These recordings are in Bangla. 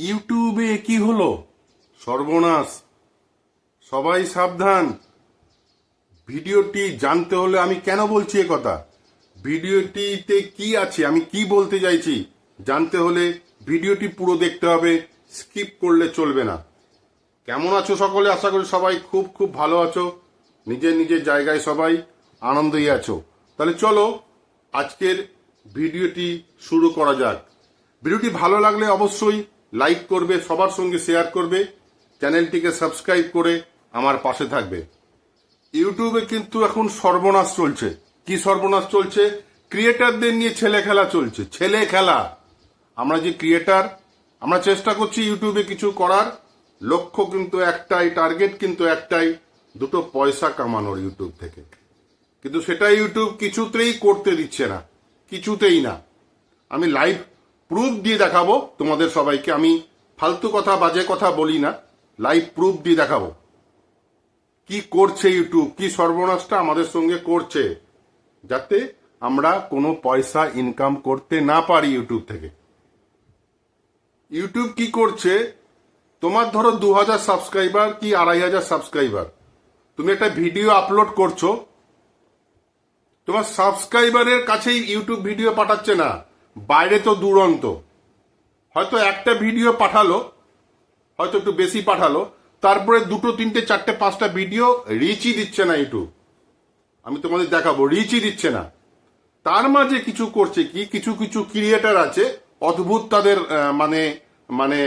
ইউটিউবে কি হলো? সর্বনাশ! সবাই সাবধান। ভিডিওটি জানতে হলে আমি কেন বলছি এ কথা, ভিডিওটিতে কি আছে, আমি কি বলতে চাইছি জানতে হলে ভিডিওটি পুরো দেখতে হবে, স্কিপ করলে চলবে না। কেমন আছো সকলে? আশা করি সবাই খুব খুব ভালো আছো, নিজের নিজের জায়গায় সবাই আনন্দই আছো। তাহলে চলো আজকের ভিডিওটি শুরু করা যাক। ভিডিওটি ভালো লাগলে অবশ্যই লাইক করবে, সবার সঙ্গে শেয়ার করবে, চ্যানেলটিকে সাবস্ক্রাইব করে আমার পাশে থাকবে। ইউটিউবে কিন্তু এখন সর্বনাশ চলছে। কি সর্বনাশ চলছে? ক্রিয়েটারদের নিয়ে ছেলে খেলা চলছে। ছেলে খেলা। আমরা যে ক্রিয়েটার, আমরা চেষ্টা করছি ইউটিউবে কিছু করার, লক্ষ্য কিন্তু একটাই, টার্গেট কিন্তু একটাই, দুটো পয়সা কামানোর ইউটিউব থেকে। কিন্তু সেটা ইউটিউব কিছুতেই করতে দিচ্ছে না, কিছুতেই না। আমি লাইভ প্রুফ দিয়ে দেখাবো তোমাদের সবাইকে। আমি ফালতু কথা, বাজে কথা বলি না, লাইভ প্রুফ দিয়ে দেখাবো কি করছে ইউটিউব, কি সর্বনাশটা আমাদের সঙ্গে করছে, যাতে আমরা কোনো পয়সা ইনকাম করতে না পারি ইউটিউব থেকে। ইউটিউব কি করছে, তোমার ধরো 2000 সাবস্ক্রাইবার কি 2500 সাবস্ক্রাইবার, তুমি একটা ভিডিও আপলোড করছো, তোমার সাবস্ক্রাইবারের কাছেই ইউটিউব ভিডিও পাঠাচ্ছে না, বাইরে তো দুরন্ত। হয়তো একটা ভিডিও পাঠালো, হয়তো একটু বেশি পাঠালো, তারপরে 2, 3, 4, 5টা ভিডিও রিচই দিচ্ছে না ইউটিউব। আমি তোমাদের দেখাবো, রিচই দিচ্ছে না। তার মাঝে কিছু করছে কি, কিছু কিছু ক্রিয়েটার আছে অদ্ভুত, তাদের মানে মানে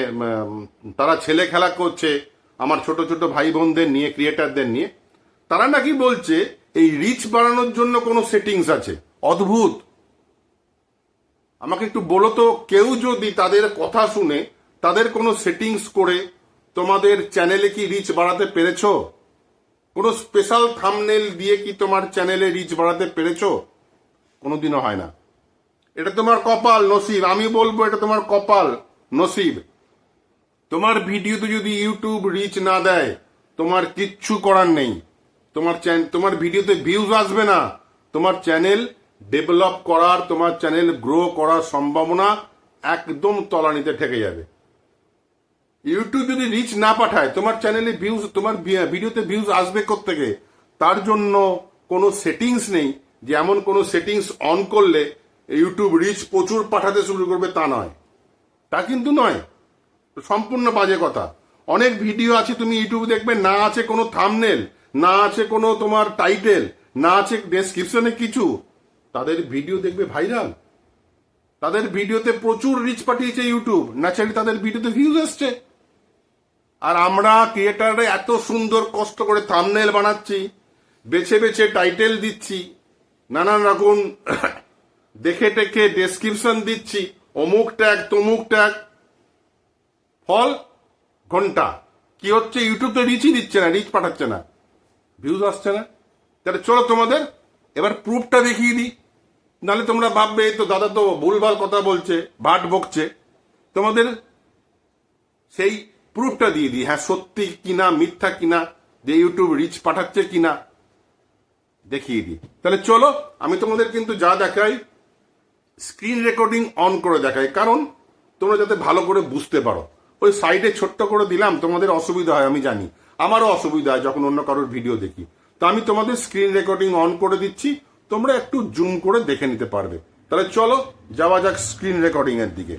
তারা ছেলে খেলা করছে আমার ছোট ছোট ভাই বোনদের নিয়ে, ক্রিয়েটারদের নিয়ে। তারা নাকি বলছে এই রিচ বাড়ানোর জন্য কোনো সেটিংস আছে। অদ্ভুত। আমাকে একটু বলো তো, কেউ যদি তাদের কথা শুনে তাদের কোনো সেটিংস করে তোমাদের চ্যানেলে কি রিচ বাড়াতে পেরেছো? কোনো স্পেশাল থাম্বনেল দিয়ে কি তোমার চ্যানেলে রিচ বাড়াতে পেরেছো? কোনোদিনও হয় না। এটা তোমার কপাল নসিব, আমি বলবো এটা তোমার কপাল নসিব। তোমার ভিডিওতে যদি ইউটিউব রিচ না দেয়, তোমার কিচ্ছু করার নেই। তোমার ভিডিওতে ভিউজ আসবে না, তোমার চ্যানেল ডেভেলপ করার, তোমার চ্যানেল গ্রো করার সম্ভাবনা একদম তলানিতে ঠেকে যাবে। ইউটিউব যদি রিচ না পাঠায়, তোমার চ্যানেলে ভিউজ, তোমার ভিডিওতে ভিউজ আসবে কোত্থেকে? তার জন্য কোনো সেটিংস নেই যে এমন কোনো সেটিংস অন করলে ইউটিউব রিচ প্রচুর পাঠাতে শুরু করবে, তা নয়। তা কিন্তু নয়, সম্পূর্ণ বাজে কথা। অনেক ভিডিও আছে তুমি ইউটিউবে দেখবে, না আছে কোনো থাম্বনেল, না আছে কোনো তোমার টাইটেল, না আছে ডেসক্রিপশনে কিছু, তাদের ভিডিও দেখবে ভাইরাল, তাদের ভিডিওতে প্রচুর রিচ পাঠিয়েছে ইউটিউব, ন্যাচারালি তাদের ভিডিওতে ভিউজ এসছে। আর আমরা ক্রিয়েটাররা এত সুন্দর কষ্ট করে থাম্বনেল বানাচ্ছি, বেছে বেছে টাইটেল দিচ্ছি, নানান রকম দেখে টেকে ডেসক্রিপশন দিচ্ছি, অমুক ট্যাগ তমুক ট্যাগ, ফল ঘন্টা। কি হচ্ছে? ইউটিউব তো রিচই দিচ্ছে না, রিচ পাঠাচ্ছে না, ভিউজ আসছে না। তাহলে চলো তোমাদের এবার প্রুফটা দেখিয়ে দিই, নাহলে তোমরা ভাববে এই তো দাদা তো ভুলভাল কথা বলছে, ভাট বকছে। তোমাদের সেই প্রুফটা দিয়ে দিই, হ্যাঁ সত্যি কিনা মিথ্যা কিনা, যে ইউটিউব রিচ পাঠাচ্ছে কিনা দেখিয়ে দিই। তাহলে চলো, আমি তোমাদের কিন্তু যা দেখাই স্ক্রিন রেকর্ডিং অন করে দেখাই, কারণ তোমরা যাতে ভালো করে বুঝতে পারো। ওই সাইডে ছোট্ট করে দিলাম, তোমাদের অসুবিধা হয় আমি জানি, আমারও অসুবিধা হয় যখন অন্য কারোর ভিডিও দেখি। তো আমি তোমাদের স্ক্রিন রেকর্ডিং অন করে দিচ্ছি, তোমরা একটু জুম করে দেখে নিতে পারবে। তাহলে চলো যাওয়া যাক স্ক্রিন রেকর্ডিং এর দিকে।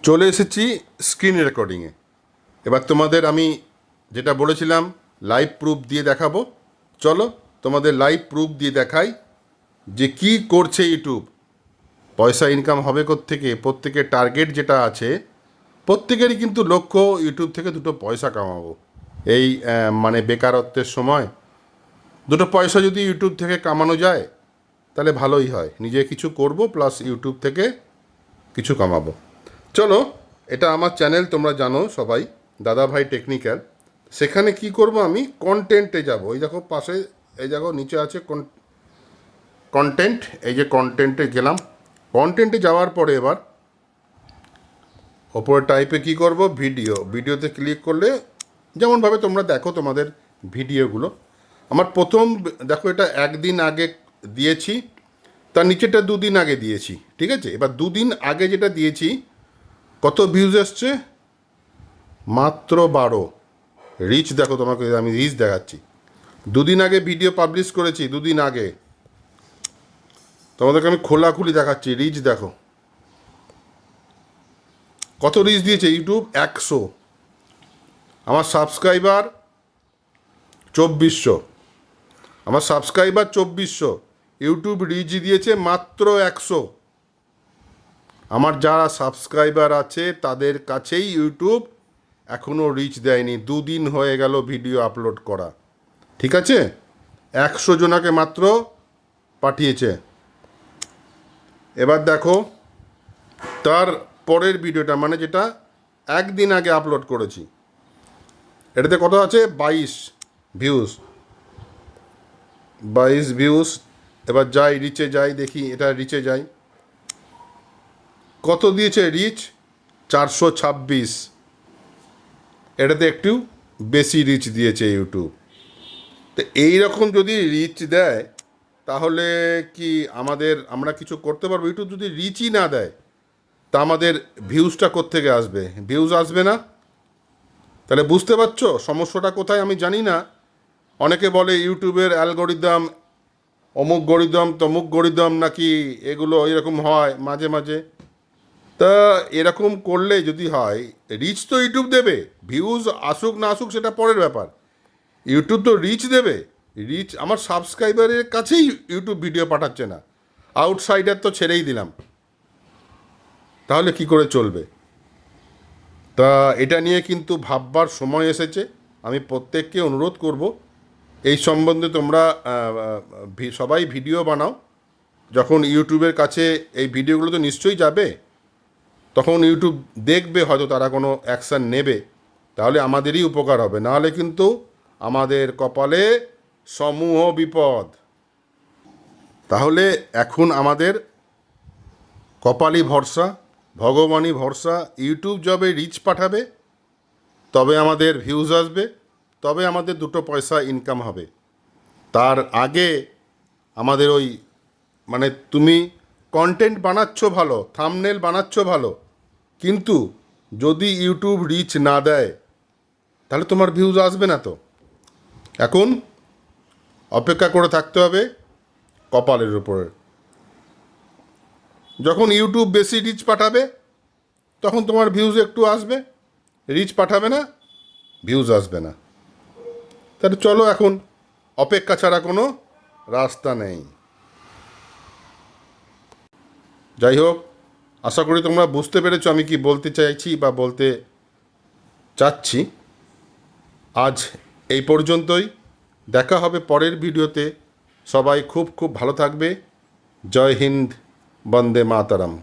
চলে এসেছি স্ক্রিন রেকর্ডিংয়ে। এবার তোমাদের আমি যেটা বলেছিলাম লাইভ প্রুফ দিয়ে দেখাবো। চলো তোমাদের লাইভ প্রুফ দিয়ে দেখাই যে কি করছে ইউটিউব। পয়সা ইনকাম হবে কোত্থেকে? প্রত্যেকের টার্গেট যেটা আছে, প্রত্যেকেরই কিন্তু লক্ষ্য ইউটিউব থেকে দুটো পয়সা কামাবো। এই মানে বেকারত্বের সময় দুটো পয়সা যদি ইউটিউব থেকে কামানো যায় তাহলে ভালোই হয়। নিজে কিছু করব প্লাস ইউটিউব থেকে কিছু কামাবো। চলো, এটা আমার চ্যানেল, তোমরা জানো সবাই, দাদা ভাই টেকনিক্যাল। সেখানে কি করব, আমি কন্টেন্টে যাব। এই দেখো পাশে, এই দেখো নিচে আছে কন্টেন্ট, এই যে কন্টেন্টে গেলাম। কন্টেন্টে যাওয়ার পরে এবার ওপরে টাইপে কি করব, ভিডিওতে ক্লিক করলে যেমনভাবে তোমরা দেখো তোমাদের ভিডিওগুলো। আমার প্রথম দেখো, এটা একদিন আগে দিয়েছি, তার নিচেটা 2 দিন আগে দিয়েছি, ঠিক আছে? এবার 2 দিন আগে যেটা দিয়েছি কত ভিউজ এসছে? মাত্র 12। রিচ দেখো, তোমাকে আমি রিচ দেখাচ্ছি। 2 দিন আগে ভিডিও পাবলিশ করেছি, 2 দিন আগে। তোমাদেরকে আমি খোলাখুলি দেখাচ্ছি, রিচ দেখো কত রিচ দিয়েছে ইউটিউব, 100। আমার সাবস্ক্রাইবার 2400, আমার সাবস্ক্রাইবার 2400, ইউটিউব রিচ দিয়েছে মাত্র 100। আমার যারা সাবস্ক্রাইবার আছে তাদের কাছেই ইউটিউব এখনও রিচ দেয়নি, 2 দিন হয়ে গেল ভিডিও আপলোড করা, ঠিক আছে? 100 জনাকে মাত্র পাঠিয়েছে। এবার দেখো তার পরের ভিডিওটা, মানে যেটা 1 দিন আগে আপলোড করেছি, এটাতে কত আছে? 22 ভিউজ, 22 ভিউজ। এবার যাই রিচে যাই, দেখি এটা রিচে যাই, কত দিয়েছে রিচ? 426। এটাতে একটু বেশি রিচ দিয়েছে ইউটিউব। তো এইরকম যদি রিচ দেয় তাহলে কি আমরা কিছু করতে পারবো? ইউটিউব যদি রিচই না দেয় তা আমাদের ভিউজটা কোত্থেকে আসবে? ভিউজ আসবে না। তাহলে বুঝতে পারছো সমস্যাটা কোথায়? আমি জানি না। অনেকে বলে ইউটিউবের অ্যালগোরিদম, অমুক গরিদম তমুক গরিদম, নাকি এগুলো এরকম হয় মাঝে মাঝে। তা এরকম করলে যদি হয়, রিচ তো ইউটিউব দেবে, ভিউজ আসুক না আসুক সেটা পরের ব্যাপার, ইউটিউব তো রিচ দেবে। রিচ আমার সাবস্ক্রাইবারের কাছেই ইউটিউব ভিডিও পাঠাচ্ছে না, আউটসাইডার তো ছেড়েই দিলাম, তাহলে কি করে চলবে? তা এটা নিয়ে কিন্তু ভাববার সময় এসেছে। আমি প্রত্যেককে অনুরোধ করব এই সম্বন্ধে তোমরা সবাই ভিডিও বানাও। যখন ইউটিউবের কাছে এই ভিডিওগুলো তো নিশ্চয়ই যাবে, তখন ইউটিউব দেখবে, হয়তো তারা কোনো অ্যাকশান নেবে, তাহলে আমাদেরই উপকার হবে। নাহলে কিন্তু আমাদের কপালে সমূহ বিপদ। তাহলে এখন আমাদের কপালই ভরসা, ভগবানই ভরসা। ইউটিউব যবে রিচ পাঠাবে তবে আমাদের ভিউজ আসবে, তবে আমাদের 2 পয়সা ইনকাম হবে। তার আগে আমাদের ওই, মানে তুমি কন্টেন্ট বানাচ্ছ ভালো, থাম্বনেল বানাচ্ছ ভালো, কিন্তু যদি ইউটিউব রিচ না দেয় তাহলে তোমার ভিউজ আসবে না। তো এখন অপেক্ষা করে থাকতে হবে কপালের উপরে। যখন ইউটিউব বেশি রিচ পাঠাবে তখন তোমার ভিউজ একটু আসবে, রিচ পাঠাবে না, ভিউজ আসবে না। তাহলে চলো, এখন অপেক্ষা ছাড়া কোনো রাস্তা নেই। যাই হোক, আশা করি তোমরা বুঝতে পেরেছো আমি কি বলতে চাইছি বা বলতে চাচ্ছি। আজ এই পর্যন্তই, দেখা হবে পরের ভিডিওতে। সবাই খুব খুব ভালো থাকবে। জয় হিন্দ, বন্দে মাতরম।